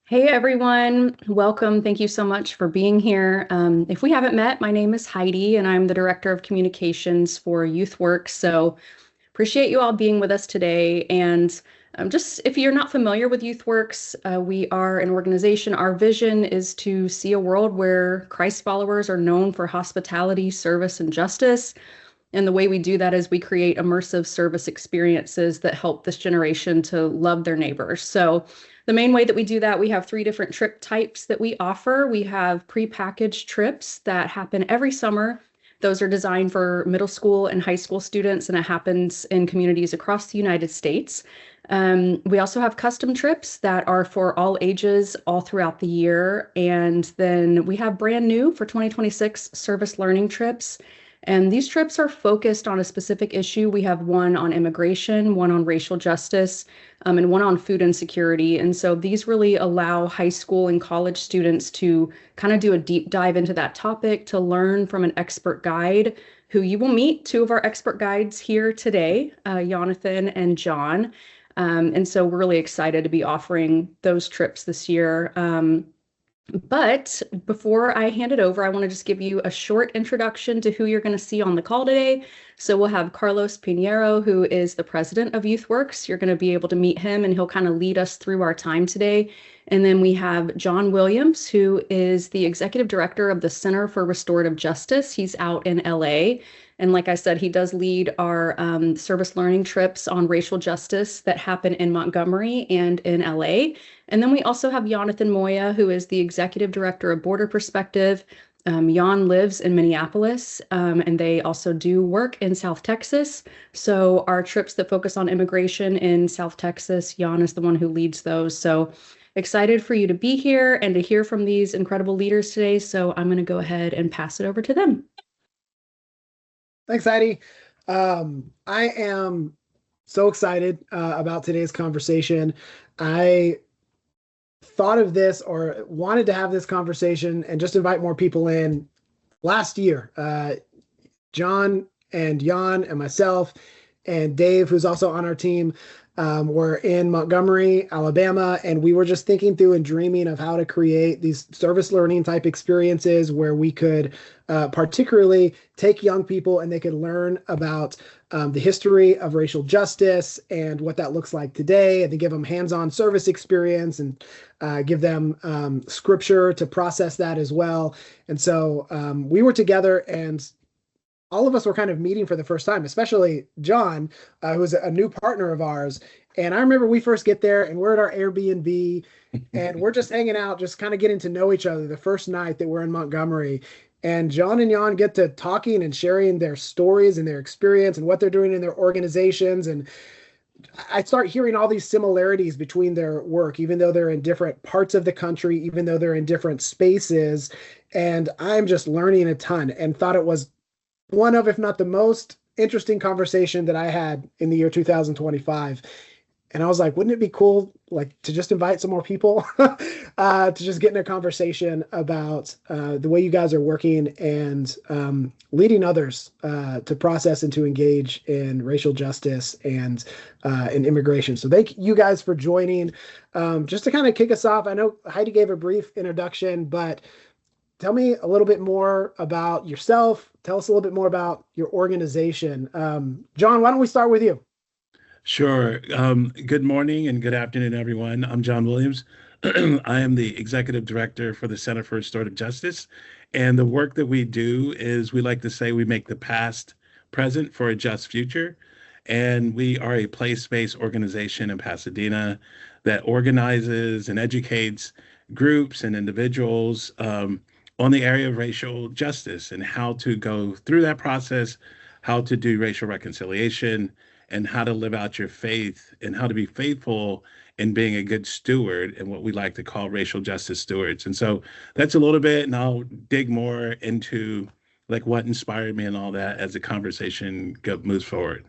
Hey everyone, welcome. Thank you so much for being here. If we haven't met, my name is Heidi and I'm the Director of Communications for YouthWorks. So appreciate you all being with us today. And just if you're not familiar with YouthWorks, we are an organization. Our vision is to see a world where Christ followers are known for hospitality, service, and justice. And the way we do that is we create immersive service experiences that help this generation to love their neighbors. So the main way that we do that, we have three different trip types that we offer. We have prepackaged trips that happen every summer. Those are designed for middle school and high school students, and it happens in communities across the United States. We also have custom trips that are for all ages all throughout the year. And then we have brand new for 2026 service learning trips. And these trips are focused on a specific issue. We have one on immigration, one on racial justice, and one on food insecurity. And so these really allow high school and college students to kind of do a deep dive into that topic, to learn from an expert guide who you will meet. Two of our expert guides here today, Yonathan and John. And so we're really excited to be offering those trips this year. But before I hand it over, I want to just give you a short introduction to who you're going to see on the call today. So we'll have Carlos Pinheiro, who is the president of YouthWorks. You're going to be able to meet him and he'll kind of lead us through our time today. And then we have John Williams, who is the executive director of the Center for Restorative Justice. He's out in LA. And like I said, he does lead our service learning trips on racial justice that happen in Montgomery and in LA. And then we also have Yonathan Moya, who is the executive director of Border Perspective. Jan lives in Minneapolis, and they also do work in South Texas. So our trips that focus on immigration in South Texas, Jan is the one who leads those. So excited for you to be here and to hear from these incredible leaders today. So I'm going to go ahead and pass it over to them. Thanks, Heidi. I am so excited about today's conversation. I thought of this or wanted to have this conversation and just invite more people in last year. John and Jan and myself and Dave, who's also on our team, were in Montgomery, Alabama, and we were just thinking through and dreaming of how to create these service learning type experiences where we could particularly take young people and they could learn about the history of racial justice and what that looks like today, and to give them hands-on service experience and give them scripture to process that as well. And so we were together and all of us were kind of meeting for the first time, especially John, who's a new partner of ours. And I remember we first get there and we're at our Airbnb and we're just hanging out, just kind of getting to know each other the first night that we're in Montgomery. And John and Jan get to talking and sharing their stories and their experience and what they're doing in their organizations. And I start hearing all these similarities between their work, even though they're in different parts of the country, even though they're in different spaces. And I'm just learning a ton and thought it was one of, if not the most interesting conversation that I had in the year 2025. And I was like, wouldn't it be cool, like, to just invite some more people to just get in a conversation about the way you guys are working and leading others to process and to engage in racial justice and in immigration. So thank you guys for joining. Just to kind of kick us off, I know Heidi gave a brief introduction, but tell me a little bit more about yourself. Tell us a little bit more about your organization. John, why don't we start with you? Sure. Good morning and good afternoon, everyone. I'm John Williams. I am the executive director for the Center for Restorative Justice. And the work that we do is, we like to say, we make the past present for a just future. And we are a place-based organization in Pasadena that organizes and educates groups and individuals on the area of racial justice and how to go through that process, how to do racial reconciliation, and how to live out your faith and how to be faithful in being a good steward and what we like to call racial justice stewards. And so that's a little bit, and I'll dig more into like what inspired me and all that as the conversation moves forward.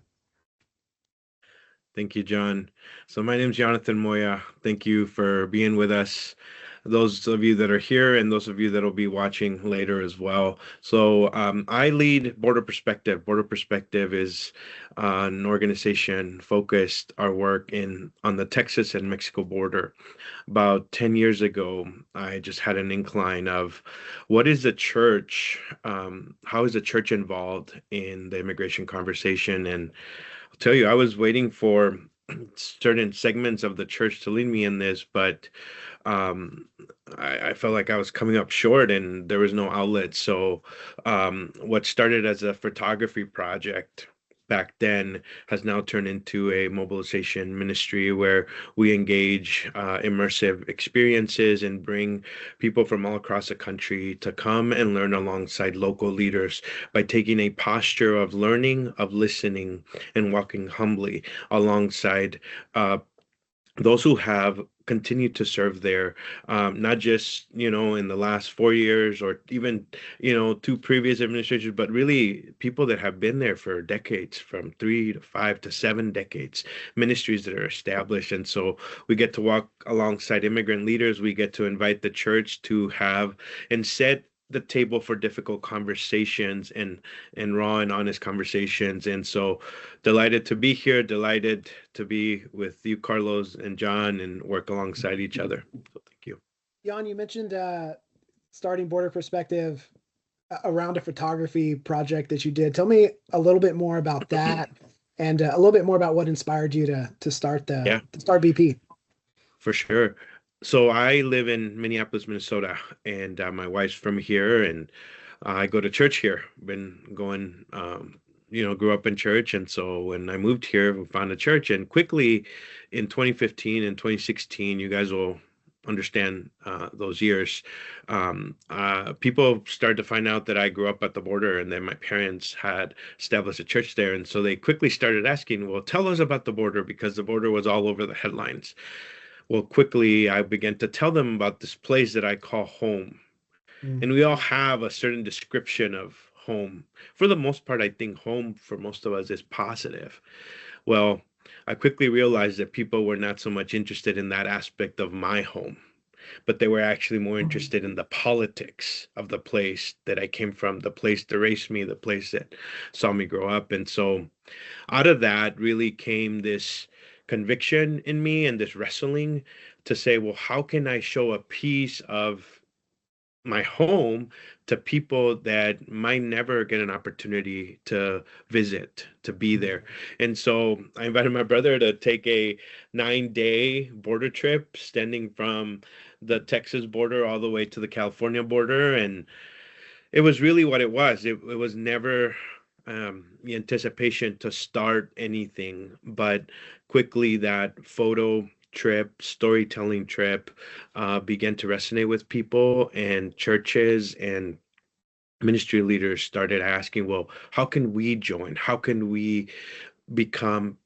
Thank you, John. So my name is Yonathan Moya. Thank you for being with us. those of you that are here and those of you that will be watching later as well. So I lead Border Perspective. Border Perspective is an organization focused our work on the Texas and Mexico border. About 10 years ago, I just had an incline of what is the church, how is the church involved in the immigration conversation? And I'll tell you, I was waiting for certain segments of the church to lead me in this, but um, I felt like I was coming up short and there was no outlet. So, what started as a photography project back then has now turned into a mobilization ministry where we engage immersive experiences and bring people from all across the country to come and learn alongside local leaders by taking a posture of learning, of listening, and walking humbly alongside those who have continued to serve there, not just, in the last 4 years or even, two previous administrations, but really people that have been there for decades, from 3 to 5 to 7 decades, ministries that are established. And so we get to walk alongside immigrant leaders. We get to invite the church to have and set the table for difficult conversations and raw and honest conversations. And so delighted to be here, delighted to be with you, Carlos and John, and work alongside each other. So thank you. Jan, you mentioned starting Border Perspective around a photography project that you did. Tell me a little bit more about that and a little bit more about what inspired you to start to start BP. For sure. So I live in Minneapolis, Minnesota, and my wife's from here, and I go to church here. Been going, grew up in church, and so when I moved here, we found a church, and quickly in 2015 and 2016, you guys will understand those years. People started to find out that I grew up at the border, and then my parents had established a church there, and so they quickly started asking, "Well, tell us about the border," because the border was all over the headlines. Well, quickly, I began to tell them about this place that I call home. And we all have a certain description of home. For the most part, I think home for most of us is positive. Well, I quickly realized that people were not so much interested in that aspect of my home, but they were actually more interested in the politics of the place that I came from, the place that raised me, the place that saw me grow up. And so out of that really came this conviction in me and this wrestling to say, well, how can I show a piece of my home to people that might never get an opportunity to visit, to be there? And so I invited my brother to take a 9-day border trip, standing from the Texas border all the way to the California border. And it was really what it was. It was never the anticipation to start anything, but quickly that photo trip, storytelling trip began to resonate with people, and churches and ministry leaders started asking, well, how can we join? How can we become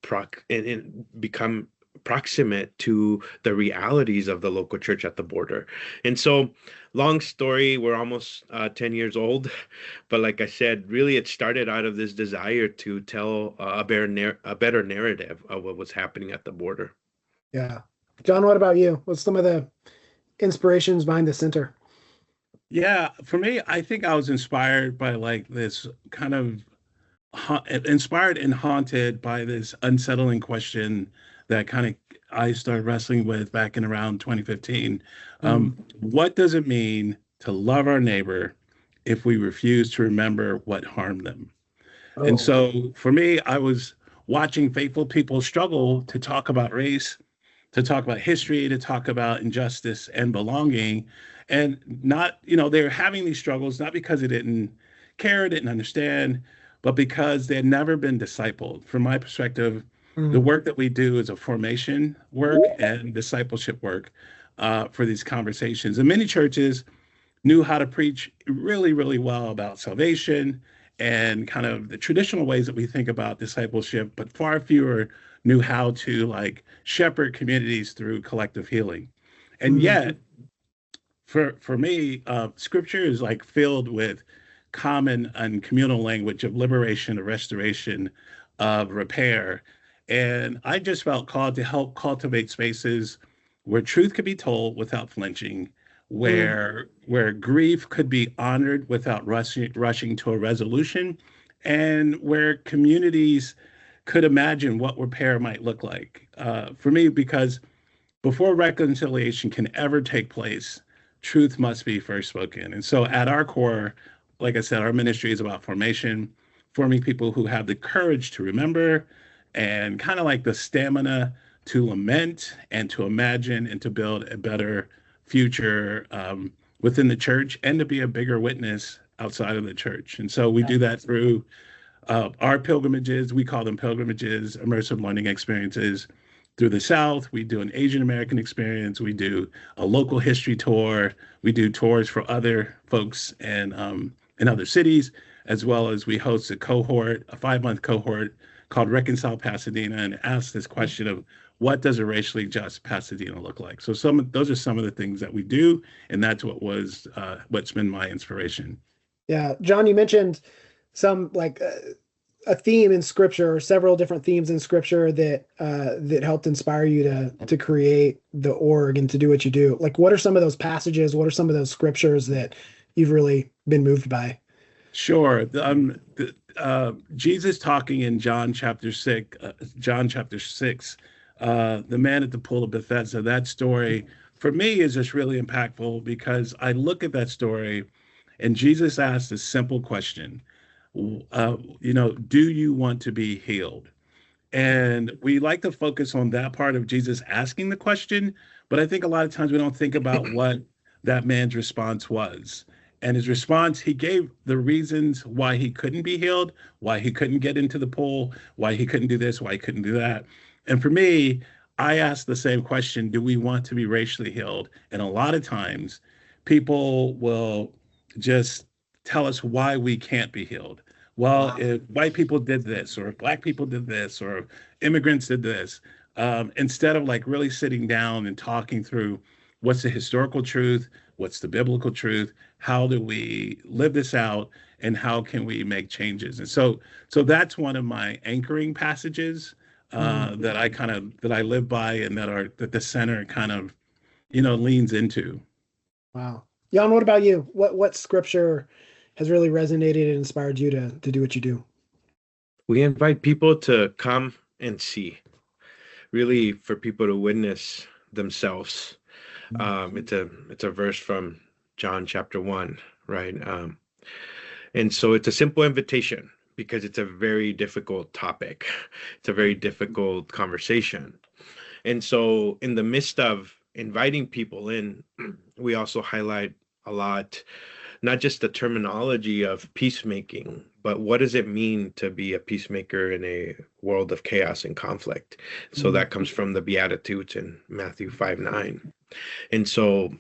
become proximate to the realities of the local church at the border? And so, long story, we're almost 10 years old, but like I said, really it started out of this desire to tell a better narrative of what was happening at the border. Yeah. John, what about you? What's some of the inspirations behind the center? Yeah, for me, I think I was inspired by like this kind of inspired and haunted by this unsettling question that kind of I started wrestling with back in around 2015. What does it mean to love our neighbor if we refuse to remember what harmed them? And so for me, I was watching faithful people struggle to talk about race, to talk about history, to talk about injustice and belonging. And not, they were having these struggles, not because they didn't care, didn't understand, but because they had never been discipled. From my perspective, the work that we do is a formation work and discipleship work for these conversations. And many churches knew how to preach really, really well about salvation and kind of the traditional ways that we think about discipleship, but far fewer knew how to like shepherd communities through collective healing. And yet, for me, scripture is like filled with common and communal language of liberation, of restoration, of repair. And I just felt called to help cultivate spaces where truth could be told without flinching, where grief could be honored without rushing to a resolution, and where communities could imagine what repair might look like. For me, because before reconciliation can ever take place, truth must be first spoken. And so at our core, like I said, our ministry is about formation, forming people who have the courage to remember and kind of like the stamina to lament and to imagine and to build a better future within the church and to be a bigger witness outside of the church. And so we do that through our pilgrimages. We call them pilgrimages, immersive learning experiences through the South. We do an Asian American experience. We do a local history tour. We do tours for other folks in other cities, as well as we host a cohort, a 5-month cohort called Reconcile Pasadena, and ask this question of what does a racially just Pasadena look like? So those are some of the things that we do, and that's what's been my inspiration. Yeah, John, you mentioned some like a theme in scripture, or several different themes in scripture that helped inspire you to create the org and to do what you do. Like, what are some of those passages? What are some of those scriptures that you've really been moved by? Sure. Jesus talking in John chapter 6, the man at the pool of Bethesda, that story for me is just really impactful because I look at that story and Jesus asked a simple question, do you want to be healed? And we like to focus on that part of Jesus asking the question, but I think a lot of times we don't think about what that man's response was. And his response, he gave the reasons why he couldn't be healed, why he couldn't get into the pool, why he couldn't do this, why he couldn't do that. And for me, I ask the same question, do we want to be racially healed? And a lot of times people will just tell us why we can't be healed. Well, wow. If white people did this, or if Black people did this, or immigrants did this, instead of like really sitting down and talking through what's the historical truth, what's the biblical truth, how do we live this out, and how can we make changes? And so that's one of my anchoring passages that I live by, and that the center kind of leans into. Wow. Jan, what about you? What scripture has really resonated and inspired you to do what you do? We invite people to come and see, really for people to witness themselves. It's a verse from John chapter 1, right? And so it's a simple invitation because it's a very difficult topic. It's a very difficult conversation. And so in the midst of inviting people in, we also highlight a lot, not just the terminology of peacemaking, but what does it mean to be a peacemaker in a world of chaos and conflict? So that comes from the Beatitudes in Matthew 5:9. And so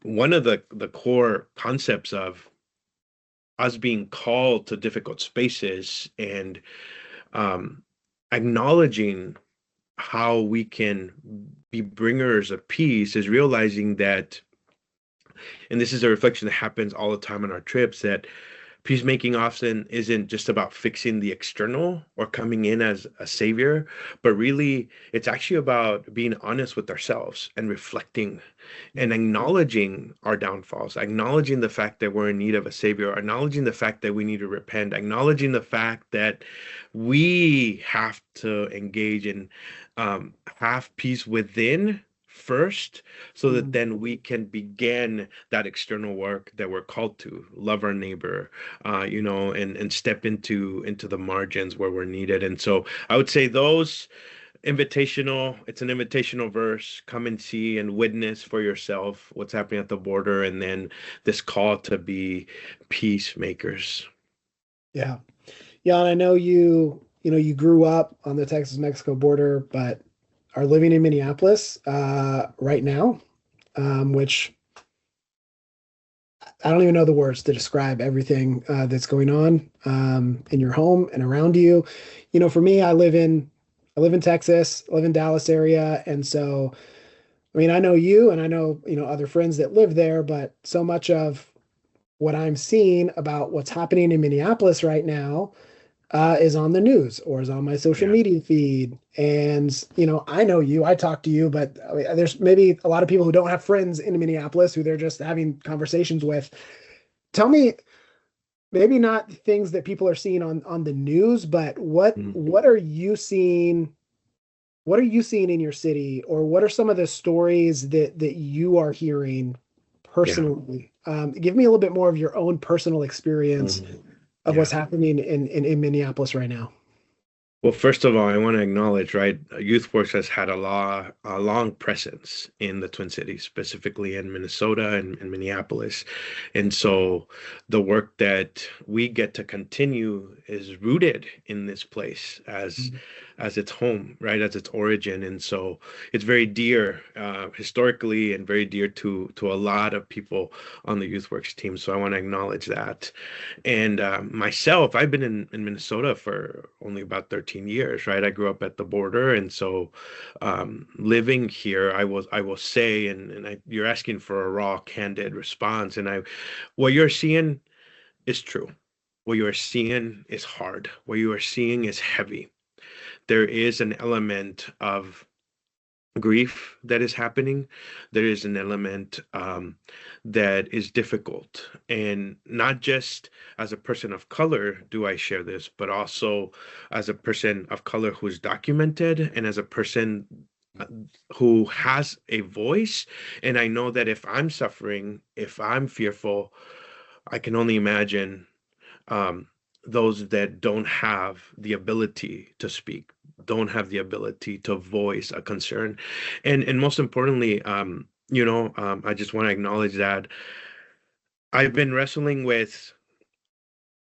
one of the core concepts of us being called to difficult spaces and acknowledging how we can be bringers of peace is realizing that, and this is a reflection that happens all the time on our trips, that peacemaking often isn't just about fixing the external or coming in as a savior, but really it's actually about being honest with ourselves and reflecting and acknowledging our downfalls, acknowledging the fact that we're in need of a savior, acknowledging the fact that we need to repent, acknowledging the fact that we have to engage and have peace within first, so that then we can begin that external work that we're called to love our neighbor, and step into the margins where we're needed. And so I would say it's an invitational verse. Come and see and witness for yourself what's happening at the border, and then this call to be peacemakers. Yeah. Jan, I know you grew up on the Texas-Mexico border, but are living in Minneapolis right now, which I don't even know the words to describe everything that's going on in your home and around you. For me, I live in Texas, I live in Dallas area, and so I mean, I know you, and I know other friends that live there, but so much of what I'm seeing about what's happening in Minneapolis right now is on the news or is on my social Yeah. media feed. And, I know you, I talk to you, but there's maybe a lot of people who don't have friends in Minneapolis who they're just having conversations with. Tell me, maybe not things that people are seeing on the news, but Mm. what are you seeing? What are you seeing in your city, or what are some of the stories that you are hearing Yeah. personally? Give me a little bit more of your own personal experience Mhm. of what's Yeah. happening in Minneapolis right now. Well, first of all, I want to acknowledge, right, YouthWorks has had a long presence in the Twin Cities, specifically in Minnesota and Minneapolis. And so the work that we get to continue is rooted in this place as its home, right, as its origin. And so it's very dear historically and very dear to a lot of people on the YouthWorks team. So I want to acknowledge that. And myself, I've been in Minnesota for only about 13 years, right? I grew up at the border. And so living here, I will say, you're asking for a raw, candid response. What you're seeing is true. What you are seeing is hard. What you are seeing is heavy. There is an element of grief that is happening. There is an element that is difficult. And not just as a person of color do I share this, but also as a person of color who's documented and as a person uh, who has a voice. And I know that if I'm suffering, if I'm fearful, I can only imagine um, those that don't have the ability to speak, don't have the ability to voice a concern, and most importantly, I just want to acknowledge that I've been wrestling with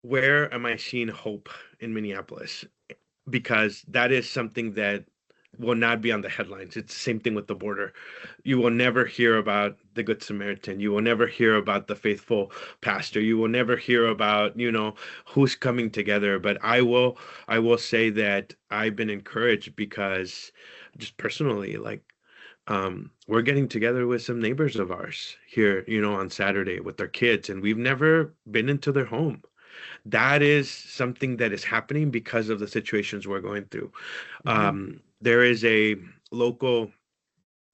where am I seeing hope in Minneapolis, because that is something that will not be on the headlines. It's the same thing with the border. You will never hear about the Good Samaritan. You will never hear about the faithful pastor. You will never hear about, who's coming together. But I will say that I've been encouraged because just personally, like we're getting together with some neighbors of ours here, on Saturday with their kids, and we've never been into their home. That is something that is happening because of the situations we're going through. Mhm. There is a local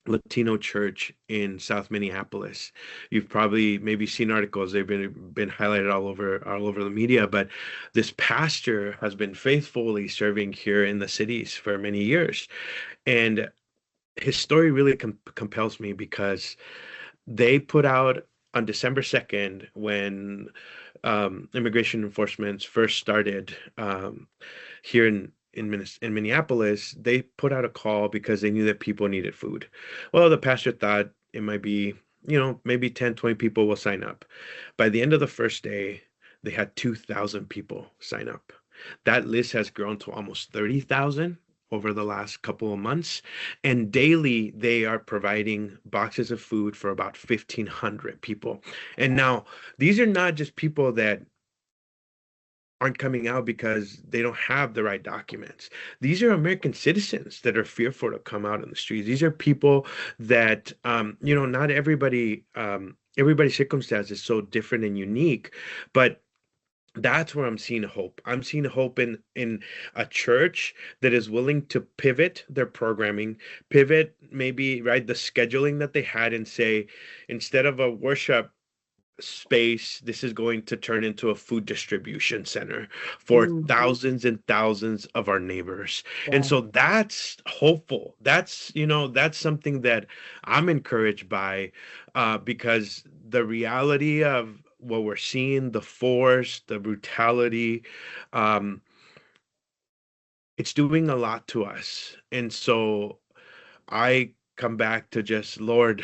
Latino church in South Minneapolis. You've probably maybe seen articles. They've been highlighted all over the media. But this pastor has been faithfully serving here in the cities for many years, and his story really compels me because they put out on December 2nd, when immigration enforcement first started here in Minneapolis, they put out a call because they knew that people needed food. Well, the pastor thought it might be, maybe 10, 20 people will sign up. By the end of the first day, they had 2,000 people sign up. That list has grown to almost 30,000 over the last couple of months. And daily, they are providing boxes of food for about 1,500 people. And now, these are not just people that aren't coming out because they don't have the right documents. These are American citizens that are fearful to come out in the streets. These are people that, not everybody's circumstance is so different and unique, but that's where I'm seeing hope. I'm seeing hope in a church that is willing to pivot their programming, pivot maybe right the scheduling that they had, and say, instead of a worship space, this is going to turn into a food distribution center for Mm, thousands and thousands of our neighbors. And wow. so that's hopeful. That's something that I'm encouraged by, because the reality of what we're seeing, the force, the brutality, um, it's doing a lot to us. And so I come back to just, Lord,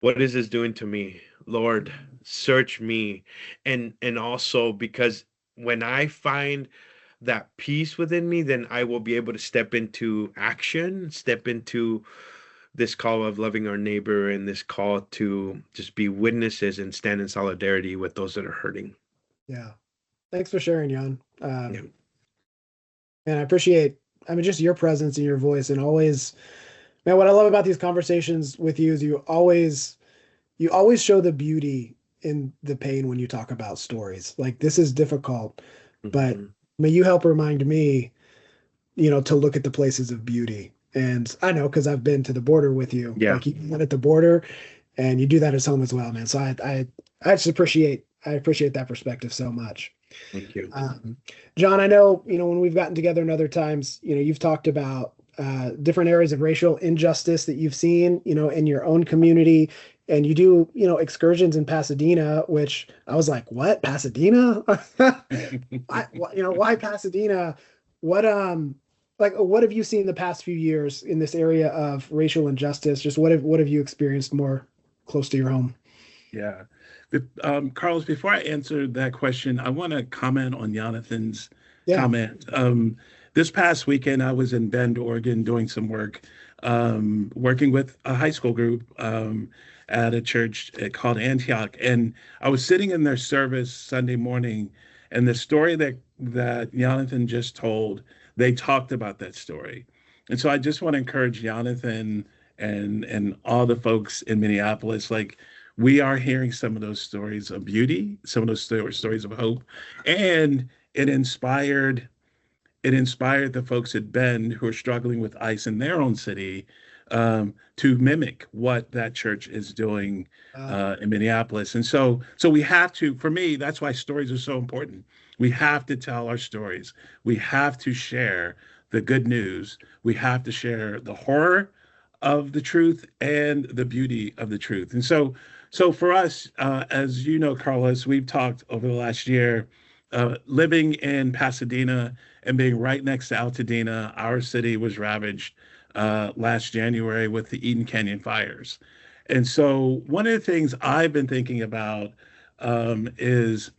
what is this doing to me? Lord, search me. And also because when I find that peace within me, then I will be able to step into action, step into this call of loving our neighbor and this call to just be witnesses and stand in solidarity with those that are hurting. Yeah. Thanks for sharing, Jan. Yeah. And I appreciate, just your presence and your voice, and always, man, what I love about these conversations with you is you always show the beauty in the pain when you talk about stories. Like, this is difficult, but Mhm. may you help remind me, to look at the places of beauty. And I know because I've been to the border with you. Yeah. Like you went at the border, and you do that at home as well, man. So I just appreciate that perspective so much. Thank you. John, I know, when we've gotten together in other times, you've talked about different areas of racial injustice that you've seen, in your own community. And you do, excursions in Pasadena, which I was like, what, Pasadena? Why Pasadena? What, what have you seen the past few years in this area of racial injustice? Just what have you experienced more close to your home? Yeah. Carlos, before I answer that question, I want to comment on Yonathan's Yeah. comment. This past weekend, I was in Bend, Oregon, doing some work, working with a high school group at a church called Antioch. And I was sitting in their service Sunday morning, and the story that Yonathan just told, they talked about that story. And so I just want to encourage Yonathan and all the folks in Minneapolis, like, we are hearing some of those stories of beauty, some of those stories of hope, and it inspired the folks at Bend who are struggling with ICE in their own city, to mimic what that church is doing in Minneapolis. And so we have to, for me, that's why stories are so important. We have to tell our stories. We have to share the good news. We have to share the horror of the truth and the beauty of the truth. And so for us, as you know, Carlos, we've talked over the last year, living in Pasadena and being right next to Altadena. Our city was ravaged last January with the Eden Canyon fires. And so one of the things I've been thinking about is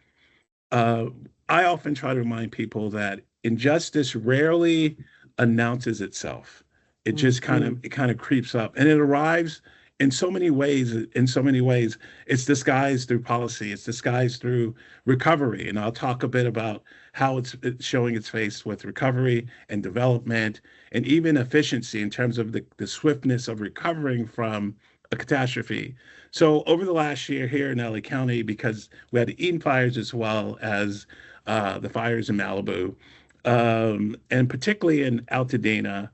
uh, I often try to remind people that injustice rarely announces itself. It just kind of creeps up, and it arrives in so many ways. In so many ways, it's disguised through policy. It's disguised through recovery, and I'll talk a bit about how it's showing its face with recovery and development, and even efficiency in terms of the swiftness of recovering from a catastrophe. So over the last year here in LA County, because we had the Eden fires as well as the fires in Malibu, and particularly in Altadena,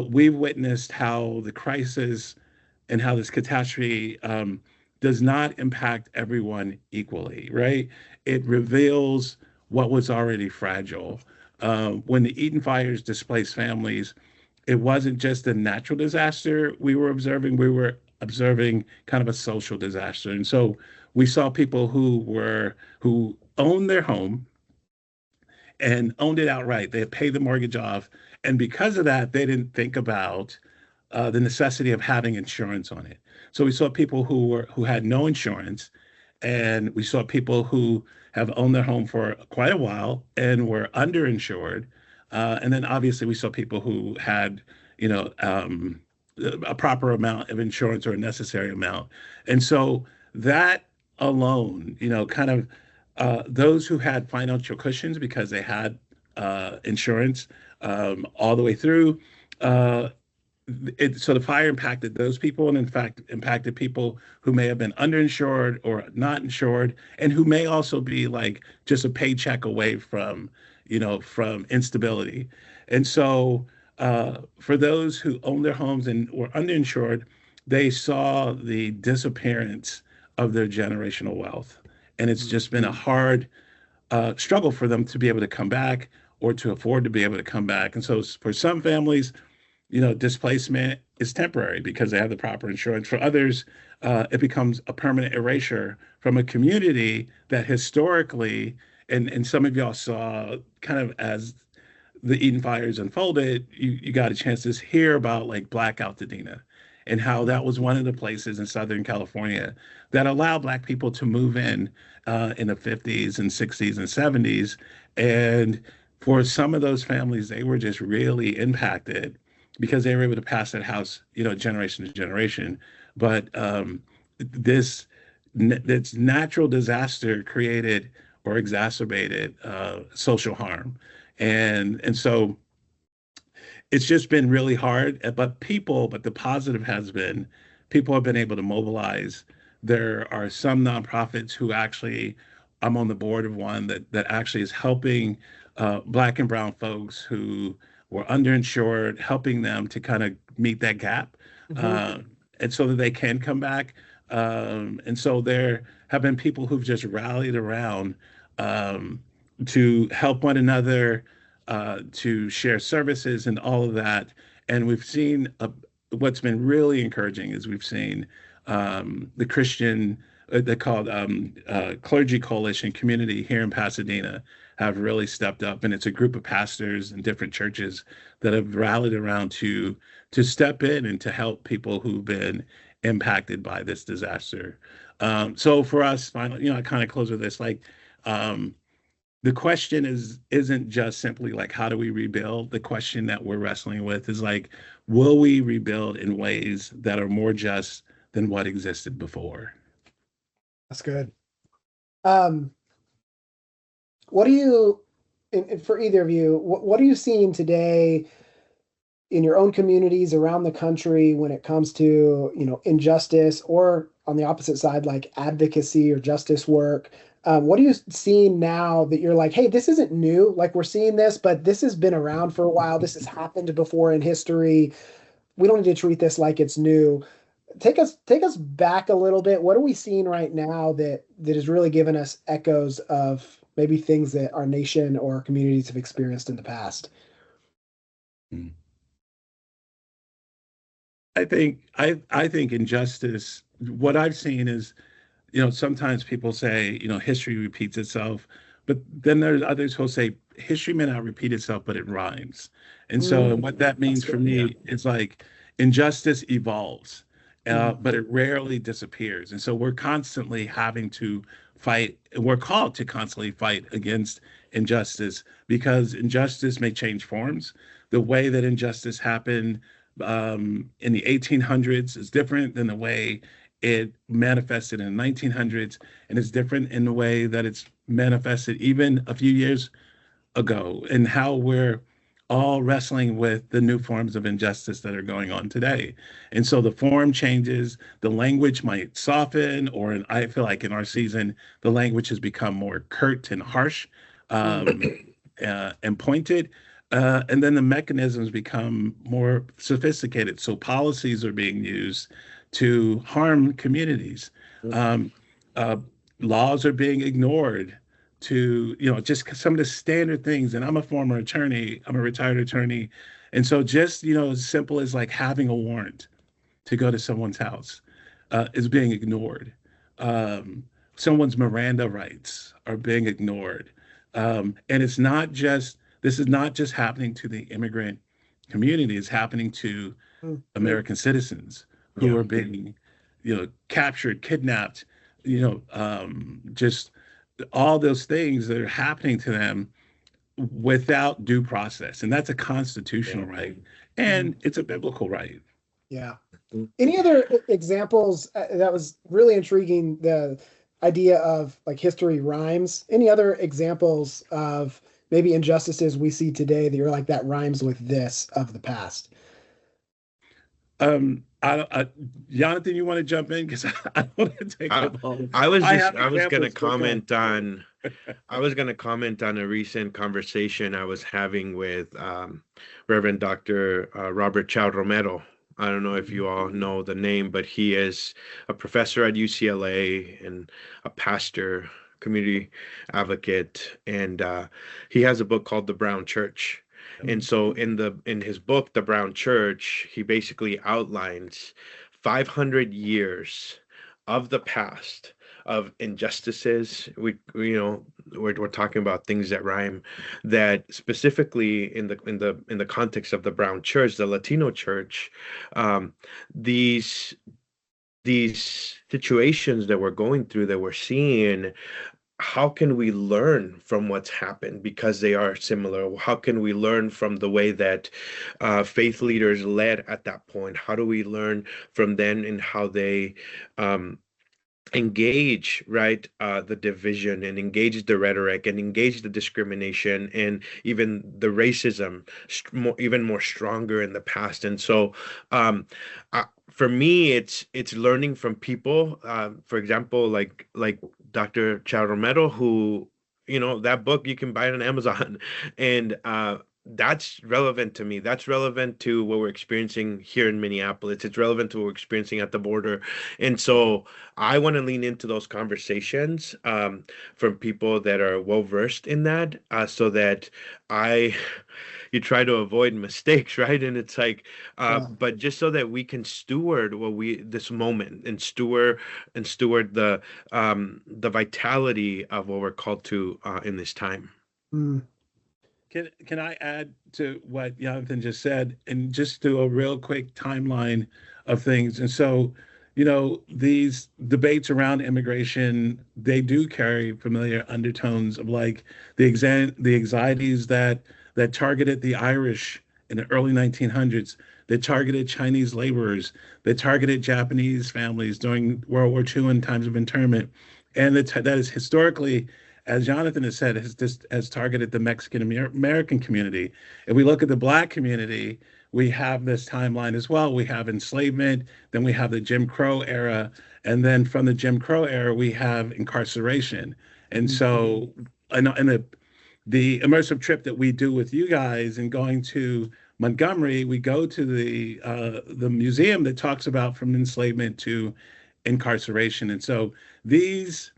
we've witnessed how the crisis and how this catastrophe does not impact everyone equally, right? It reveals what was already fragile. When the Eden fires displaced families, it wasn't just a natural disaster we were observing kind of a social disaster. And so we saw people who owned their home and owned it outright. They had paid the mortgage off. And because of that, they didn't think about the necessity of having insurance on it. So we saw people who had no insurance, and we saw people who have owned their home for quite a while and were underinsured. And then obviously we saw people who had, a proper amount of insurance or a necessary amount. And so that alone, kind of those who had financial cushions because they had insurance all the way through. So the fire impacted those people, and in fact impacted people who may have been underinsured or not insured, and who may also be like just a paycheck away from instability. And so for those who own their homes and were underinsured, they saw the disappearance of their generational wealth. And it's just been a hard struggle for them to be able to come back or to afford to be able to come back. And so for some families, displacement is temporary because they have the proper insurance. For others, it becomes a permanent erasure from a community that historically, and some of y'all saw kind of as the Eden fires unfolded, you got a chance to hear about like Black Altadena and how that was one of the places in Southern California that allowed Black people to move in the 50s and 60s and 70s. And for some of those families, they were just really impacted because they were able to pass that house, generation to generation. But this natural disaster created or exacerbated social harm, and so it's just been really hard. But the positive has been people have been able to mobilize. There are some nonprofits who actually, I'm on the board of one that actually is helping Black and brown folks who were underinsured, helping them to kind of meet that gap, uh, and so that they can come back. And so there have been people who've just rallied around um, to help one another, to share services and all of that. And we've seen what's been really encouraging is we've seen the Christian, they called Clergy Coalition community here in Pasadena have really stepped up, and it's a group of pastors in different churches that have rallied around to step in and to help people who've been impacted by this disaster. So for us, finally, I kind of close with this, like um, the question isn't just simply like how do we rebuild. The question that we're wrestling with is like, will we rebuild in ways that are more just than what existed before? That's good. What do you, and for either of you, what are you seeing today in your own communities around the country when it comes to, injustice, or on the opposite side, like advocacy or justice work? What are you seeing now that you're like, hey, this isn't new, like we're seeing this, but this has been around for a while. This has happened before in history. We don't need to treat this like it's new. Take us back a little bit. What are we seeing right now that is really giving us echoes of maybe things that our nation or communities have experienced in the past? Mm. I think injustice, what I've seen is, sometimes people say, history repeats itself, but then there's others who'll say history may not repeat itself, but it rhymes. And so what that That's means for good. Yeah. me is like injustice evolves, Mhm. but it rarely disappears. And so we're constantly having to fight. We're called to constantly fight against injustice because injustice may change forms. The way that injustice happened in the 1800s is different than the way it manifested in the 1900s, and it's different in the way that it's manifested even a few years ago, and how we're all wrestling with the new forms of injustice that are going on today. And so the form changes, the language might soften, or I feel like in our season, the language has become more curt and harsh, um, and pointed. And then the mechanisms become more sophisticated. So policies are being used to harm communities. Um, uh, Laws are being ignored to, just some of the standard things. And I'm a former attorney, I'm a retired attorney. And so just, as simple as like having a warrant to go to someone's house is being ignored. Um, Someone's Miranda rights are being ignored. And this is not just happening to the immigrant community, it's happening to Mm. American citizens who Yeah. are being, captured, kidnapped, just all those things that are happening to them without due process. And that's a Yeah. constitutional right. Mhm. And it's a biblical right. Yeah. Any other examples that was really intriguing? The idea of like history rhymes. Any other examples of maybe injustices we see today that you're like that rhymes with this of the past? Yonathan, you want to jump in? Because I don't want to take I up all. I have I was gonna examples, but go comment on I was gonna comment on a recent conversation I was having with Reverend Dr. Robert Chow Romero. I don't know if you all know the name, but he is a professor at UCLA and a pastor, community advocate, and he has a book called The Brown Church. And on. so in his book, The Brown Church, he basically outlines 500 years of the past of injustices. We're talking about things that rhyme, that specifically in the context of the brown church, the Latino church, um, these these situations that we're going through, that we're seeing, how can we learn from what's happened because they are similar? How can we learn from the way that faith leaders led at that point? How do we learn from them and how they um, engage, right, the division, and engage the rhetoric, and engage the discrimination, and even the racism even more stronger in the past? And so for me, it's learning from people, for example, like Dr. Chow Romero, who that book, you can buy it on Amazon. And that's relevant to me. That's relevant to what we're experiencing here in Minneapolis. It's relevant to what we're experiencing at the border. And so I want to lean into those conversations from people that are well versed in that, so that I you try to avoid mistakes, right? And it's like, Yeah. but just so that we can steward this moment, and steward the vitality of what we're called to in this time. Mm. Can I add to what Yonathan just said and just do a real quick timeline of things? And so, these debates around immigration, they do carry familiar undertones of like the anxieties that targeted the Irish in the early 1900s, that targeted Chinese laborers, that targeted Japanese families during World War II in times of internment, and that is historically, as Jonathan has said, has targeted the Mexican American community. If we look at the Black community, we have this timeline as well. We have enslavement, then we have the Jim Crow era, and then from the Jim Crow era, we have incarceration. And so, in the immersive trip that we do with you guys and going to Montgomery, we go to the museum that talks about from enslavement to incarceration. And so these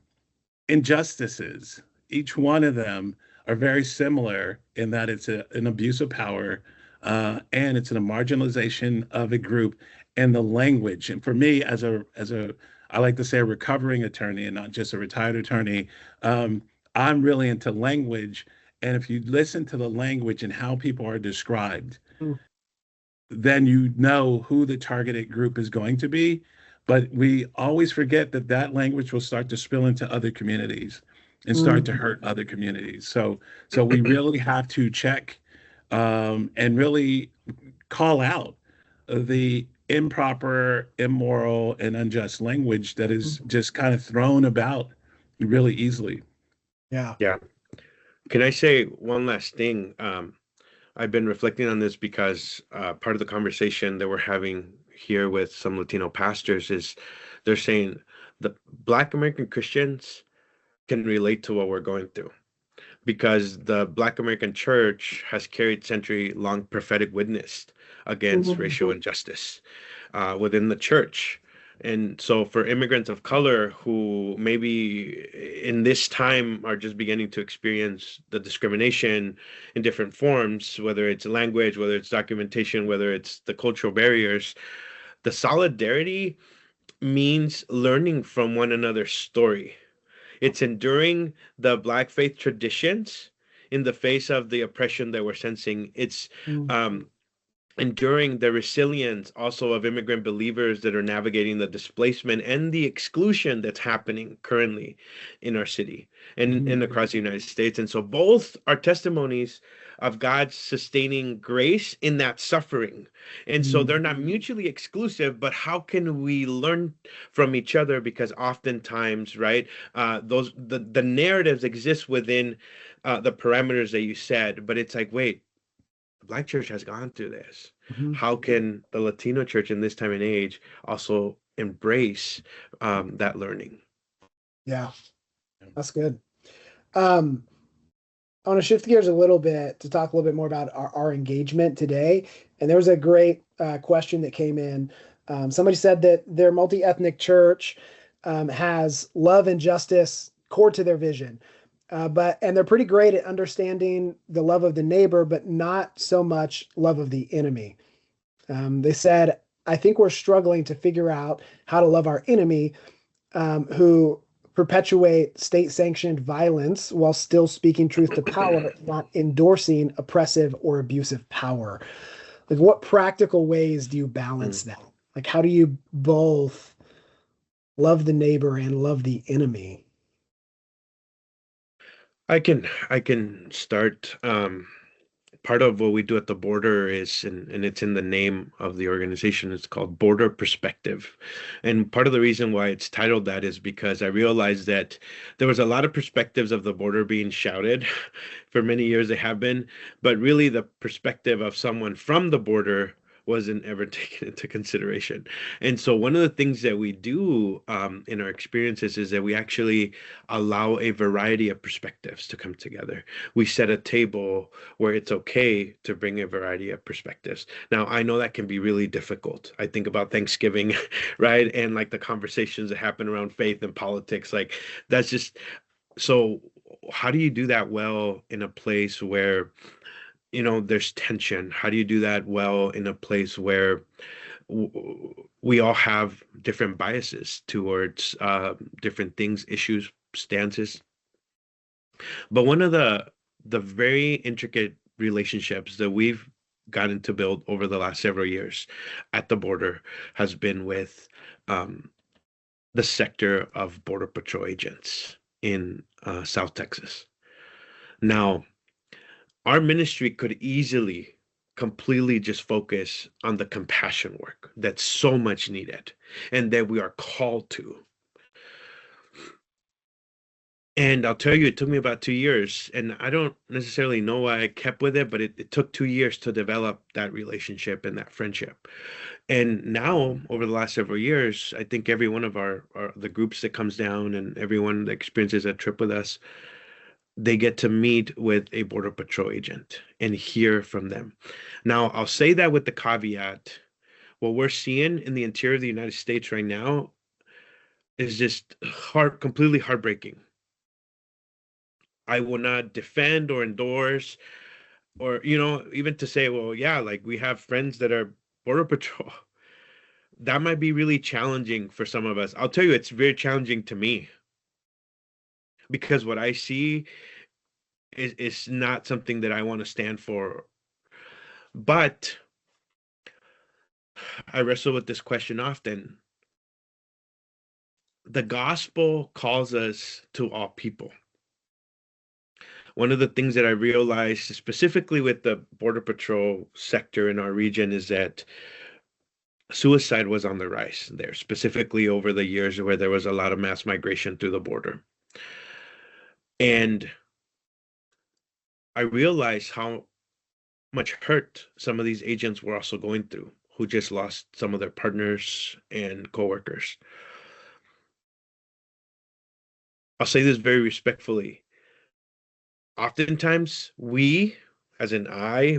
injustices, each one of them are very similar in that it's an abuse of power, and it's a marginalization of a group, and the language. And for me, I like to say a recovering attorney and not just a retired attorney, I'm really into language. And if you listen to the language and how people are described, Mm. then you know who the targeted group is going to be. But we always forget that language will start to spill into other communities and start to hurt other communities. So we really have to check, and really call out the improper, immoral, and unjust language that is just kind of thrown about really easily. Yeah. Yeah. Can I say one last thing? I've been reflecting on this because part of the conversation that we're having here with some Latino pastors is they're saying the Black American Christians can relate to what we're going through, because the Black American church has carried century-long prophetic witness against racial injustice within the church. And so for immigrants of color who maybe in this time are just beginning to experience the discrimination in different forms, whether it's language, whether it's documentation, whether it's the cultural barriers, the solidarity means learning from one another's story. It's enduring the Black faith traditions in the face of the oppression that we're sensing. It's enduring the resilience also of immigrant believers that are navigating the displacement and the exclusion that's happening currently in our city and across the United States. And so both are testimonies of God's sustaining grace in that suffering. And so they're not mutually exclusive, but how can we learn from each other? Because oftentimes, right, the narratives exist within the parameters that you said, but it's like, wait, the Black church has gone through this. How can the Latino church in this time and age also embrace that learning? Yeah, that's good. I want to shift gears a little bit to talk a little bit more about our engagement today. And there was a great question that came in. Somebody said that their multi-ethnic church has love and justice core to their vision. And they're pretty great at understanding the love of the neighbor, but not so much love of the enemy. They said, I think we're struggling to figure out how to love our enemy, who perpetuate state-sanctioned violence while still speaking truth to power, not endorsing oppressive or abusive power. Like, what practical ways do you balance that? Like, how do you both love the neighbor and love the enemy? I can start. Part of what we do at the border is, and it's in the name of the organization, it's called Border Perspective. And part of the reason why it's titled that is because I realized that there was a lot of perspectives of the border being shouted for many years. They have been, but really the perspective of someone from the border wasn't ever taken into consideration. And so one of the things that we do in our experiences is that we actually allow a variety of perspectives to come together. We set a table where it's okay to bring a variety of perspectives. Now, I know that can be really difficult. I think about Thanksgiving, right? And like the conversations that happen around faith and politics, like that's just so how do you do that well in a place where there's tension? How do you do that well in a place where we all have different biases towards different things, issues, stances? But one of the very intricate relationships that we've gotten to build over the last several years at the border has been with the sector of Border Patrol agents in South Texas. Now, our ministry could easily completely just focus on the compassion work that's so much needed and that we are called to. And I'll tell you, it took me about 2 years, and I don't necessarily know why I kept with it, but it took 2 years to develop that relationship and that friendship. And now, over the last several years, I think every one of the groups that comes down and everyone that experiences a trip with us, they get to meet with a Border Patrol agent and hear from them. Now, I'll say that with the caveat, what we're seeing in the interior of the United States right now is just completely heartbreaking. I will not defend or endorse or, even to say, well, yeah, like we have friends that are Border Patrol. That might be really challenging for some of us. I'll tell you, it's very challenging to me because what I see is not something that I want to stand for. But I wrestle with this question often. The gospel calls us to all people. One of the things that I realized specifically with the Border Patrol sector in our region is that suicide was on the rise there, specifically over the years where there was a lot of mass migration through the border. And I realized how much hurt some of these agents were also going through, who just lost some of their partners and coworkers. I'll say this very respectfully. Oftentimes, we, as in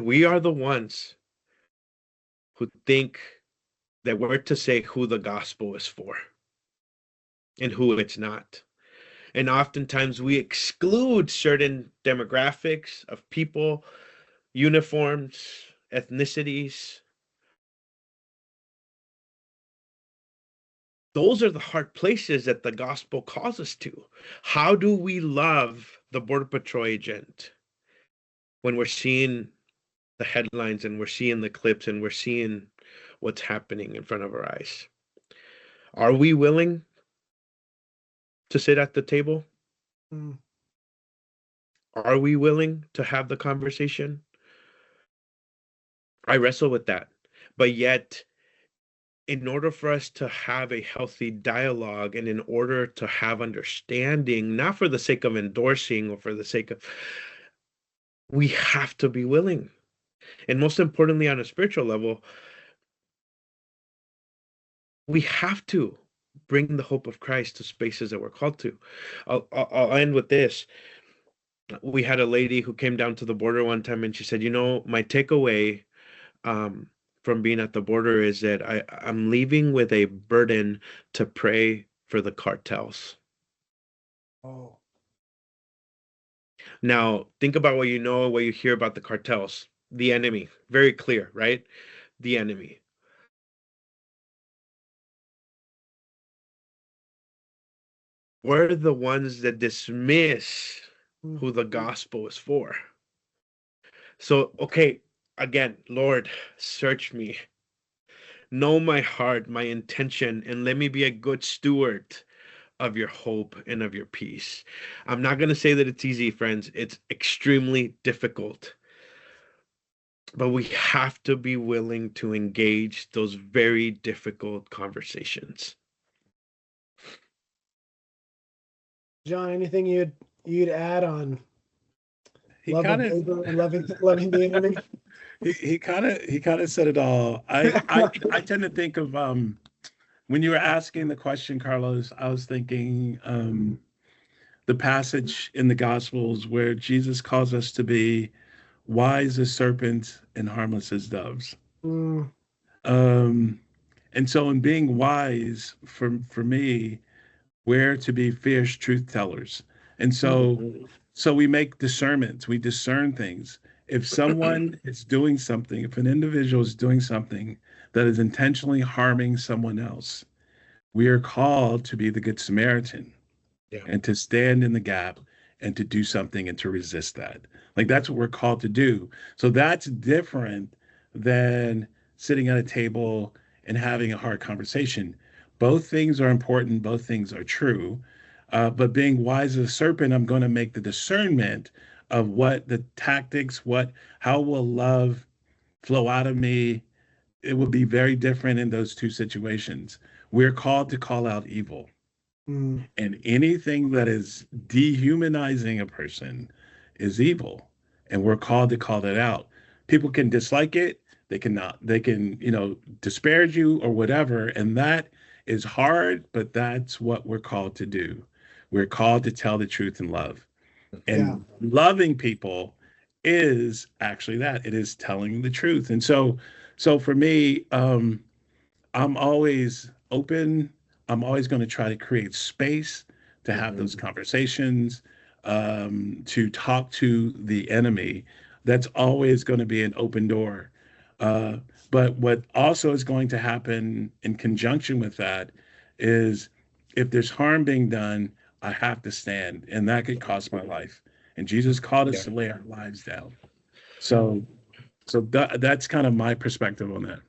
we are the ones who think that we're to say who the gospel is for and who it's not. And oftentimes we exclude certain demographics of people, uniforms, ethnicities. Those are the hard places that the gospel calls us to. How do we love the Border Patrol agent when we're seeing the headlines and we're seeing the clips and we're seeing what's happening in front of our eyes? Are we willing to sit at the table? Are we willing to have the conversation? I wrestle with that. But yet, in order for us to have a healthy dialogue and in order to have understanding, not for the sake of endorsing or for the sake of, we have to be willing. And most importantly, on a spiritual level, we have to bring the hope of Christ to spaces that we're called to. I'll end with this. We had a lady who came down to the border one time and she said, my takeaway from being at the border is that I'm leaving with a burden to pray for the cartels. Oh. Now, think about what you hear about the cartels. The enemy. Very clear, right? The enemy. We're the ones that dismiss who the gospel is for. So, okay, again, Lord, search me. Know my heart, my intention, and let me be a good steward of your hope and of your peace. I'm not going to say that it's easy, friends. It's extremely difficult. But we have to be willing to engage those very difficult conversations. John, anything you'd add on He love of kind of neighbor and loving the enemy? he kind of said it all. I tend to think of when you were asking the question, Carlos, I was thinking the passage in the Gospels where Jesus calls us to be wise as serpents and harmless as doves. Mm, Um, and so in being wise for me, we're to be fierce truth tellers. And so we make discernments, we discern things. If someone is doing something, if an individual is doing something that is intentionally harming someone else, we are called to be the Good Samaritan Yeah. and to stand in the gap and to do something and to resist that. Like that's what we're called to do. So that's different than sitting at a table and having a hard conversation. Both things are important, both things are true. But being wise as a serpent, I'm going to make the discernment of what the tactics, how will love flow out of me. It would be very different in those two situations. We're called to call out evil. mm, And anything that is dehumanizing a person is evil. And we're called to call that out. People can dislike it, they cannot, they can, disparage you or whatever. And that is hard, but that's what we're called to do. We're called to tell the truth in love. yeah. And loving people is actually that. It is telling the truth. And so for me, I'm always open. I'm always going to try to create space to have those conversations, to talk to the enemy. That's always going to be an open door. Uh, but what also is going to happen in conjunction with that is if there's harm being done, I have to stand, and that could cost my life. And Jesus called us Yeah. to lay our lives down. So, that's kind of my perspective on that.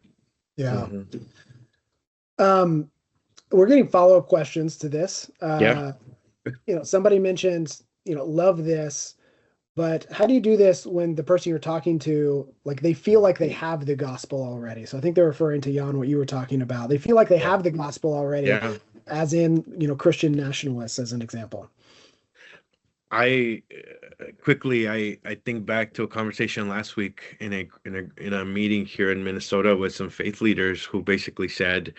Yeah. Mhm. Um, we're getting follow-up questions to this. Yeah. Somebody mentioned, love this, but how do you do this when the person you're talking to, like they feel like they have the gospel already? So I think they're referring to Jan, what you were talking about. They feel like they have the gospel already, Yeah. as in, Christian nationalists, as an example. I quickly I think back to a conversation last week in a meeting here in Minnesota with some faith leaders who basically said,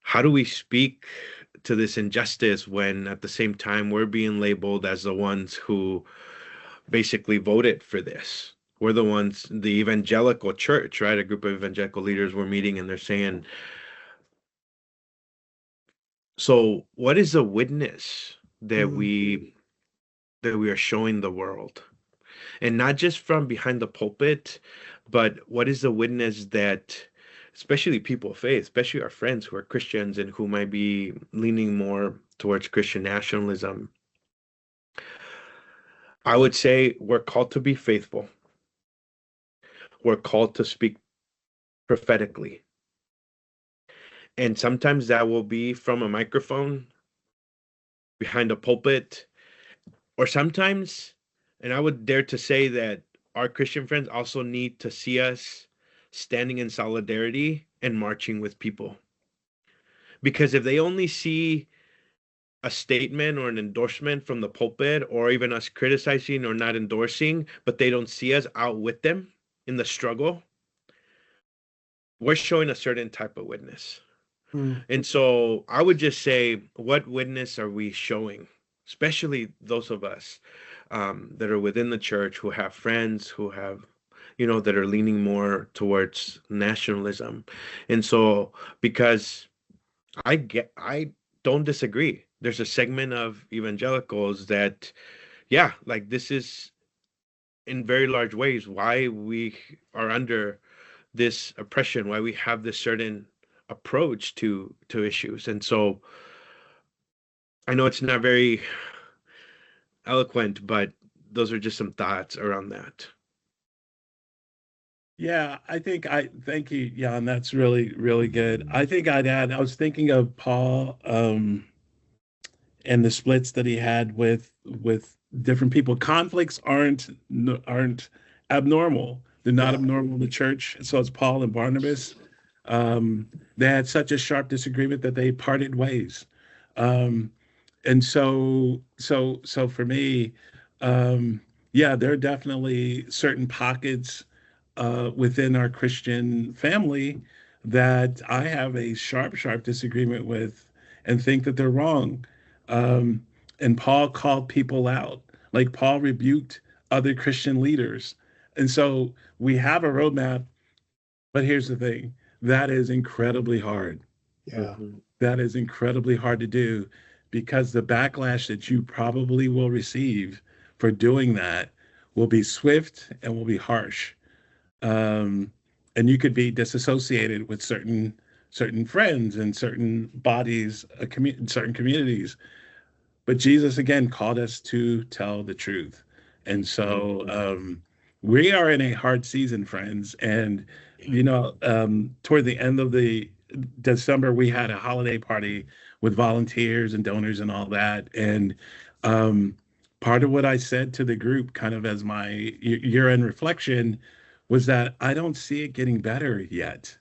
how do we speak to this injustice when at the same time we're being labeled as the ones who basically voted for this? We're the ones, the evangelical church, right? A group of evangelical leaders were meeting and they're saying, so what is the witness that we are showing the world? And not just from behind the pulpit, but what is the witness that especially people of faith, especially our friends who are Christians and who might be leaning more towards Christian nationalism? I would say we're called to be faithful. We're called to speak prophetically. And sometimes that will be from a microphone behind a pulpit, or sometimes, and I would dare to say that our Christian friends also need to see us standing in solidarity and marching with people. Because if they only see a statement or an endorsement from the pulpit, or even us criticizing or not endorsing, but they don't see us out with them in the struggle, we're showing a certain type of witness. Mm, And so I would just say, what witness are we showing? Especially those of us that are within the church, who have friends, who have, that are leaning more towards nationalism. And so, because I don't disagree. There's a segment of evangelicals that, yeah, like this is in very large ways why we are under this oppression, why we have this certain approach to issues. And so I know it's not very eloquent, but those are just some thoughts around that. Yeah, I thank you, Jan. That's really, really good. I think I'd add, I was thinking of Paul, and the splits that he had with different people. Conflicts aren't abnormal. They're not yeah. abnormal in the church. So it's Paul and Barnabas. They had such a sharp disagreement that they parted ways. Um, and so for me, yeah, there are definitely certain pockets within our Christian family that I have a sharp disagreement with and think that they're wrong. Um, and Paul called people out, like Paul rebuked other Christian leaders. And so we have a roadmap, but here's the thing, that is incredibly hard. Yeah. That is incredibly hard to do because the backlash that you probably will receive for doing that will be swift and will be harsh. Um, and you could be disassociated with certain friends and certain bodies, certain communities. But Jesus again called us to tell the truth, and so we are in a hard season, friends. And toward the end of the December, we had a holiday party with volunteers and donors and all that. And part of what I said to the group, kind of as my year-end reflection, was that I don't see it getting better yet,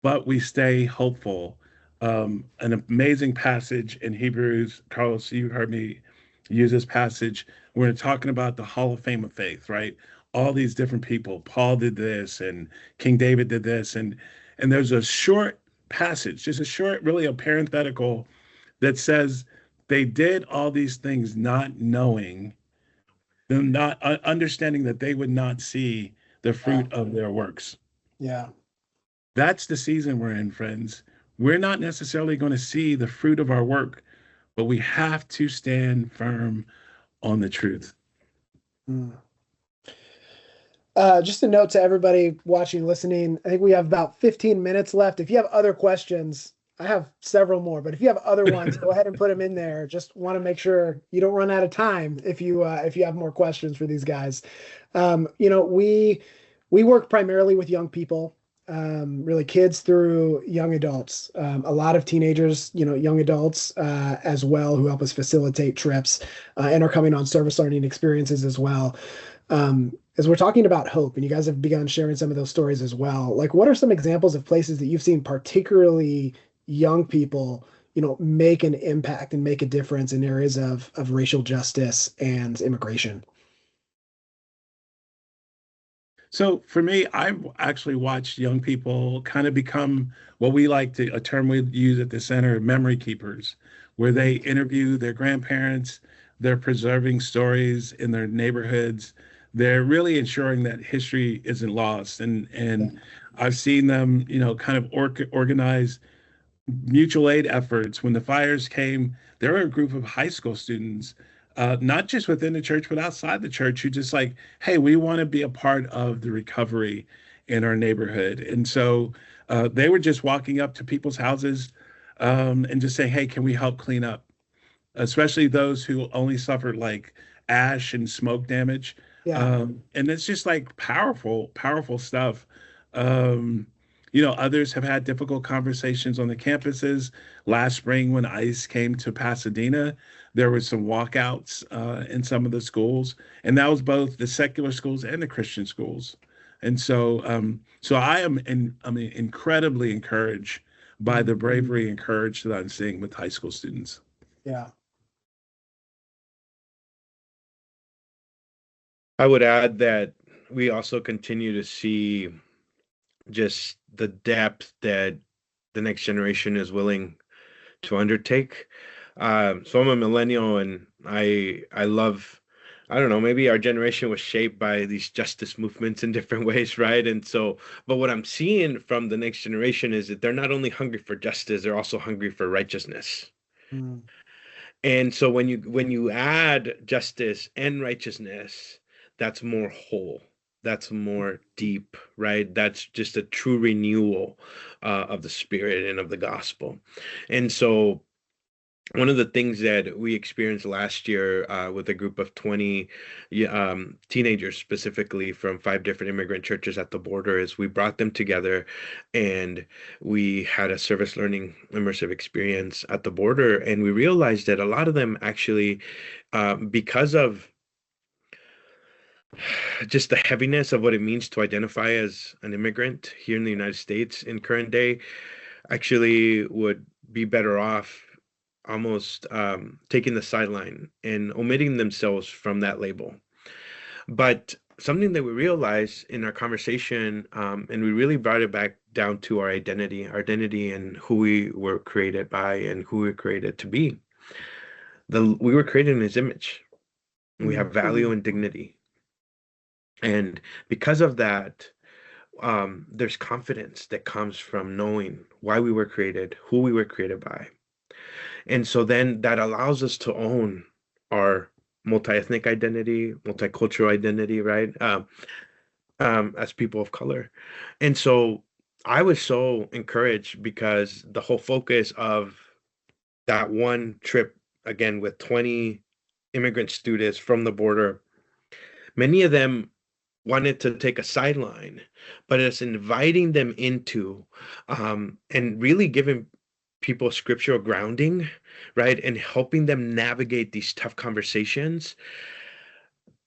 but we stay hopeful. An amazing passage in Hebrews, Carlos, you heard me use this passage. We're talking about the Hall of Fame of faith, right? All these different people. Paul did this, and King David did this, and there's a short passage, just a short, really a parenthetical that says they did all these things not knowing, them not understanding that they would not see the fruit of their works. Yeah. That's the season we're in, friends. We're not necessarily going to see the fruit of our work, but we have to stand firm on the truth. Just a note to everybody watching, listening. I think we have about 15 minutes left. If you have other questions, I have several more, but if you have other ones, go ahead and put them in there. Just want to make sure you don't run out of time if you have more questions for these guys. We work primarily with young people, really kids through young adults. A lot of teenagers, young adults as well, who help us facilitate trips and are coming on service learning experiences as well. As we're talking about hope, and you guys have begun sharing some of those stories as well, like what are some examples of places that you've seen particularly young people, make an impact and make a difference in areas of racial justice and immigration? So for me, I've actually watched young people kind of become what we like to, a term we use at the center, memory keepers, where they interview their grandparents, they're preserving stories in their neighborhoods. They're really ensuring that history isn't lost. And I've seen them, kind of organize mutual aid efforts. When the fires came, there were a group of high school students, not just within the church, but outside the church, who just like, hey, we want to be a part of the recovery in our neighborhood. And so they were just walking up to people's houses and just saying, hey, can we help clean up? Especially those who only suffered like ash and smoke damage. Yeah. And it's just like powerful stuff. Others have had difficult conversations on the campuses. Last spring, when ICE came to Pasadena, there were some walkouts in some of the schools, and that was both the secular schools and the Christian schools. And so I'm incredibly encouraged by the bravery and courage that I'm seeing with high school students. Yeah. I would add that we also continue to see just the depth that the next generation is willing to undertake. So I'm a millennial, and I love, I don't know, maybe our generation was shaped by these justice movements in different ways, right? And so, but what I'm seeing from the next generation is that they're not only hungry for justice, they're also hungry for righteousness. And so when you add justice and righteousness, that's more whole, that's more deep, right? That's just a true renewal of the spirit and of the gospel. And so one of the things that we experienced last year with a group of 20 teenagers, specifically from 5 different immigrant churches at the border, is we brought them together and we had a service learning immersive experience at the border. And we realized that a lot of them actually, because of just the heaviness of what it means to identify as an immigrant here in the United States in current day, actually would be better off almost taking the sideline and omitting themselves from that label. But something that we realized in our conversation, and we really brought it back down to our identity and who we were created by and who we were created to be. We were created in his image. And we have value and dignity. And because of that, there's confidence that comes from knowing why we were created, who we were created by. And so then that allows us to own our multi-ethnic identity, multicultural identity, right? As people of color. And so I was so encouraged because the whole focus of that one trip, again, with 20 immigrant students from the border, many of them wanted to take a sideline, but it's inviting them into and really giving people scriptural grounding, right? And helping them navigate these tough conversations.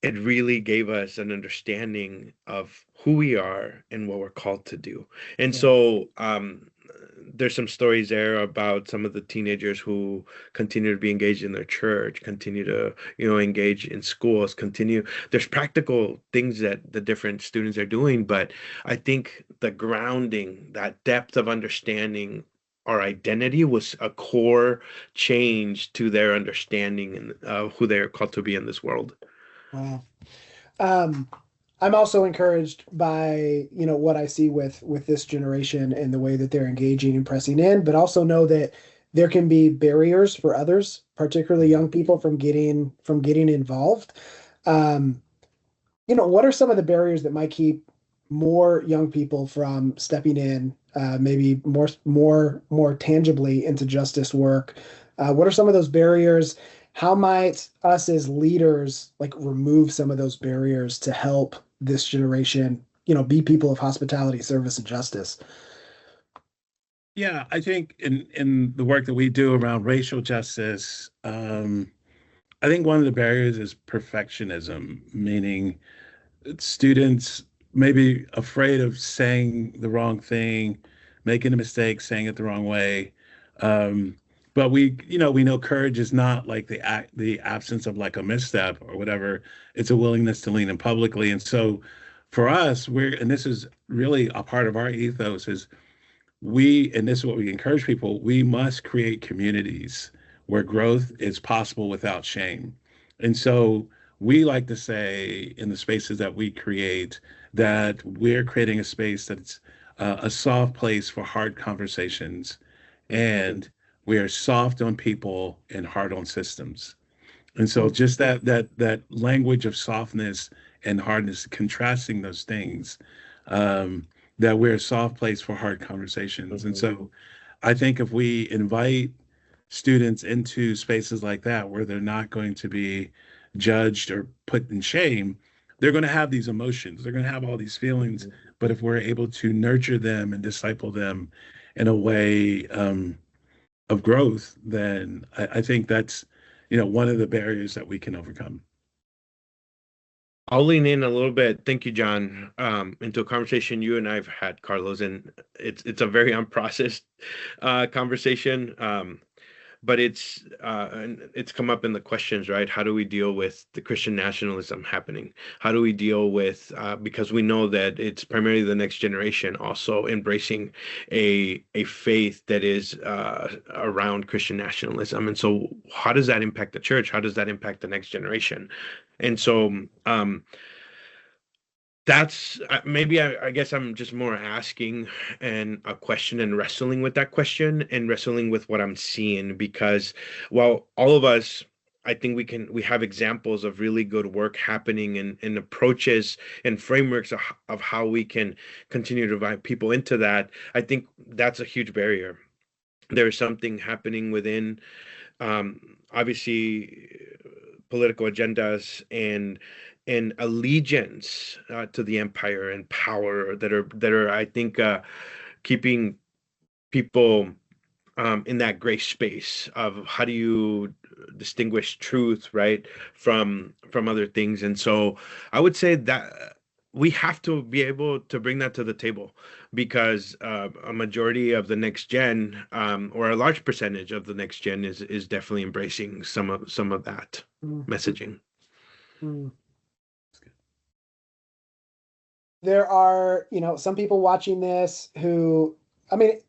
It really gave us an understanding of who we are and what we're called to do. And so there's some stories there about some of the teenagers who continue to be engaged in their church, continue to, engage in schools, there's practical things that the different students are doing, but I think the grounding, that depth of understanding our identity was a core change to their understanding of who they're called to be in this world. Wow. I'm also encouraged by, what I see with this generation and the way that they're engaging and pressing in, but also know that there can be barriers for others, particularly young people, from getting involved. What are some of the barriers that might keep more young people from stepping in, maybe more tangibly into justice work? What are some of those barriers? How might us as leaders remove some of those barriers to help this generation, be people of hospitality, service, and justice? Yeah, I think in the work that we do around racial justice, I think one of the barriers is perfectionism, meaning students may be afraid of saying the wrong thing, making a mistake, saying it the wrong way. Um, but we know courage is not like the absence of like a misstep or whatever. It's a willingness to lean in publicly. And so for us, and this is really a part of our ethos is and this is what we encourage people, we must create communities where growth is possible without shame. And so we like to say in the spaces that we create that we're creating a space that's a soft place for hard conversations, and we are soft on people and hard on systems. And so just that language of softness and hardness, contrasting those things, um, that we're a soft place for hard conversations. And so I think if we invite students into spaces like that where they're not going to be judged or put in shame, they're going to have these emotions. They're going to have all these feelings. But if we're able to nurture them and disciple them in a way of growth, then I think that's, one of the barriers that we can overcome. I'll lean in a little bit. Thank you, John. Into a conversation you and I've had, Carlos, and it's a very unprocessed conversation. But it's come up in the questions, right? How do we deal with the Christian nationalism happening? How do we deal with because we know that it's primarily the next generation also embracing a faith that is around Christian nationalism, and so how does that impact the church? How does that impact the next generation? And so that's maybe I guess I'm just more asking and a question and wrestling with that question and wrestling with what I'm seeing, because while all of us, I think we have examples of really good work happening and approaches and frameworks of how we can continue to invite people into that. I think that's a huge barrier. There's something happening within obviously political agendas and allegiance to the empire and power that are I think keeping people in that gray space of how do you distinguish truth, right, from other things. And so I would say that we have to be able to bring that to the table, because a majority of the next gen, or a large percentage of the next gen, is definitely embracing some of that messaging. Mm. there are, some people watching this who, I mean,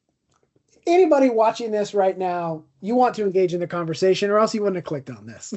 anybody watching this right now, you want to engage in the conversation, or else you wouldn't have clicked on this.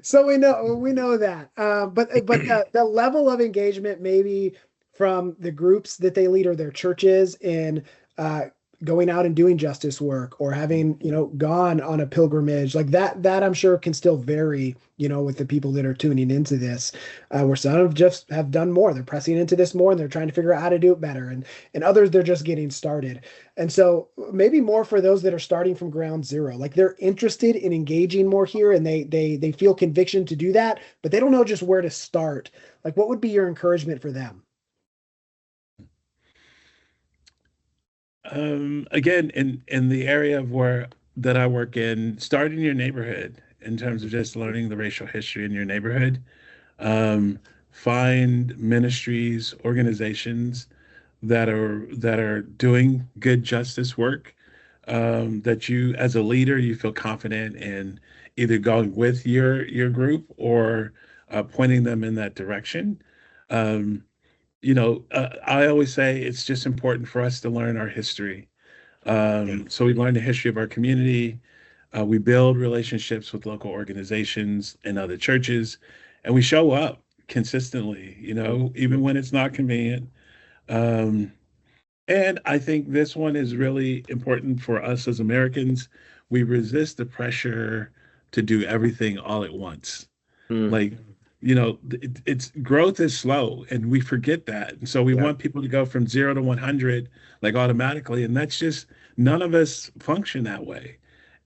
So we know that. But the level of engagement, maybe from the groups that they lead or their churches in uh, going out and doing justice work, or having gone on a pilgrimage, like that I'm sure can still vary, with the people that are tuning into this, where some have done more, they're pressing into this more, and they're trying to figure out how to do it better, and others, they're just getting started. And so maybe more for those that are starting from ground zero, like they're interested in engaging more here, and they feel conviction to do that, but they don't know just where to start. Like, what would be your encouragement for them? Again, in the area of where that I work in, start in your neighborhood in terms of just learning the racial history in your neighborhood. Um, Find ministries, organizations that are doing good justice work, that you, as a leader, you feel confident in either going with your group or pointing them in that direction. Um, I always say it's just important for us to learn our history. Yeah. So we learn the history of our community. We build relationships with local organizations and other churches, and we show up consistently, even when it's not convenient. Um, and I think this one is really important for us as Americans. We resist the pressure to do everything all at once. Mm, Like, it's growth is slow and we forget that. And so we yeah. want people to go from 0 to 100 like automatically. And that's just, none of us function that way.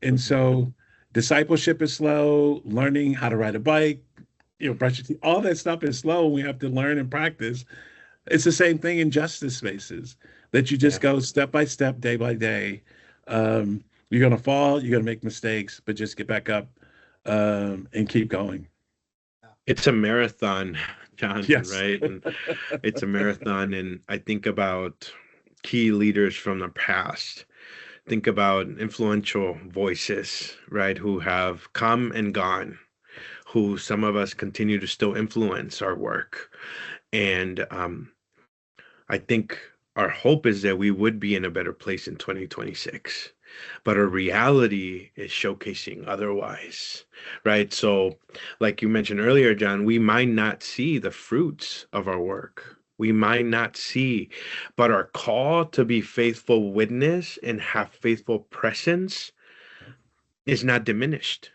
And so discipleship is slow, learning how to ride a bike, brush your teeth, all that stuff is slow. We have to learn and practice. It's the same thing in justice spaces, that you just Yeah. go step by step, day by day. You're going to fall, you're going to make mistakes, but just get back up, and keep going. It's a marathon, John, Yes. right? And it's a marathon. And I think about key leaders from the past. Think about influential voices, right, who have come and gone, who some of us continue to still influence our work. And I think our hope is that we would be in a better place in 2026. But our reality is showcasing otherwise, right? So, like you mentioned earlier, John, we might not see the fruits of our work. We might not see, but our call to be faithful witness and have faithful presence is not diminished.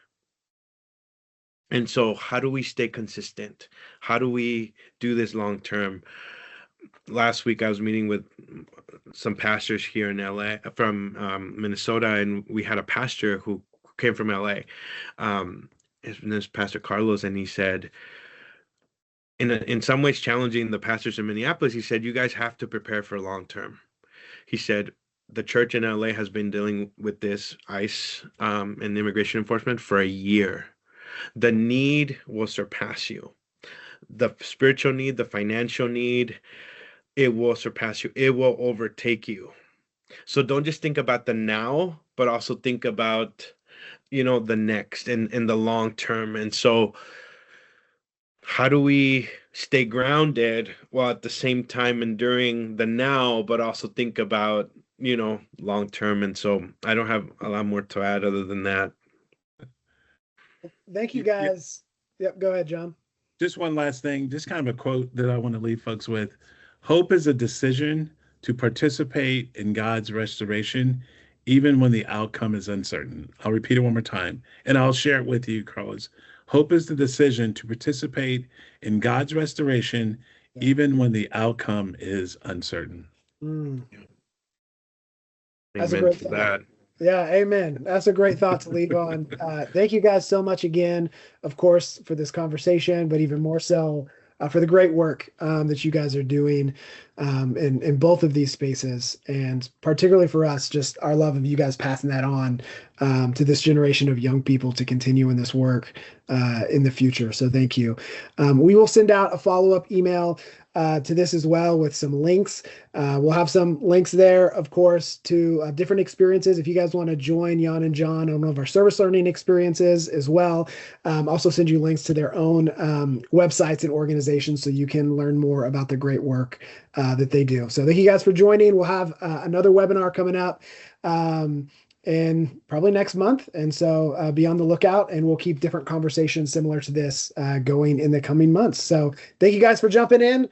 And so, how do we stay consistent? How do we do this long term? Last week, I was meeting with some pastors here in LA from Minnesota, and we had a pastor who came from LA. His name is Pastor Carlos, and he said, in some ways, challenging the pastors in Minneapolis, he said, "You guys have to prepare for long term." He said, "The church in LA has been dealing with this ICE and immigration enforcement for a year. The need will surpass you. The spiritual need, the financial need, it will surpass you. It will overtake you. So don't just think about the now, but also think about, the next and in the long term." And so how do we stay grounded while at the same time enduring the now, but also think about, long term? And so I don't have a lot more to add other than that. Thank you, Yeah, guys. Yep, go ahead, John. just one last thing, just kind of a quote that I want to leave folks with. Hope is a decision to participate in God's restoration, even when the outcome is uncertain. I'll repeat it one more time, and I'll share it with you, Carlos. Hope is the decision to participate in God's restoration, Yeah. even when the outcome is uncertain. Mm, that's a Amen great to thought. that. Yeah, amen. That's a great thought to leave on. Thank you guys so much again, of course, for this conversation, but even more so for the great work that you guys are doing in both of these spaces. And particularly for us, just our love of you guys passing that on to this generation of young people to continue in this work in the future. So thank you. We will send out a follow-up email to this as well with some links. We'll have some links there, of course, to different experiences. If you guys want to join Jan and John on one of our service learning experiences as well, also send you links to their own websites and organizations so you can learn more about the great work that they do. So thank you guys for joining. We'll have another webinar coming up and probably next month. And so be on the lookout, and we'll keep different conversations similar to this going in the coming months. So thank you guys for jumping in.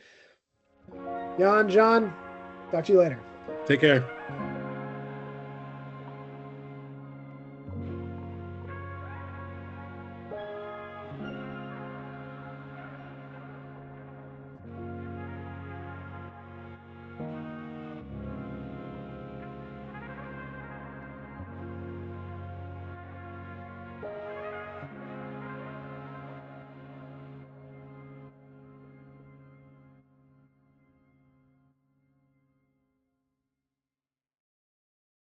Jan, John, talk to you later. Take care.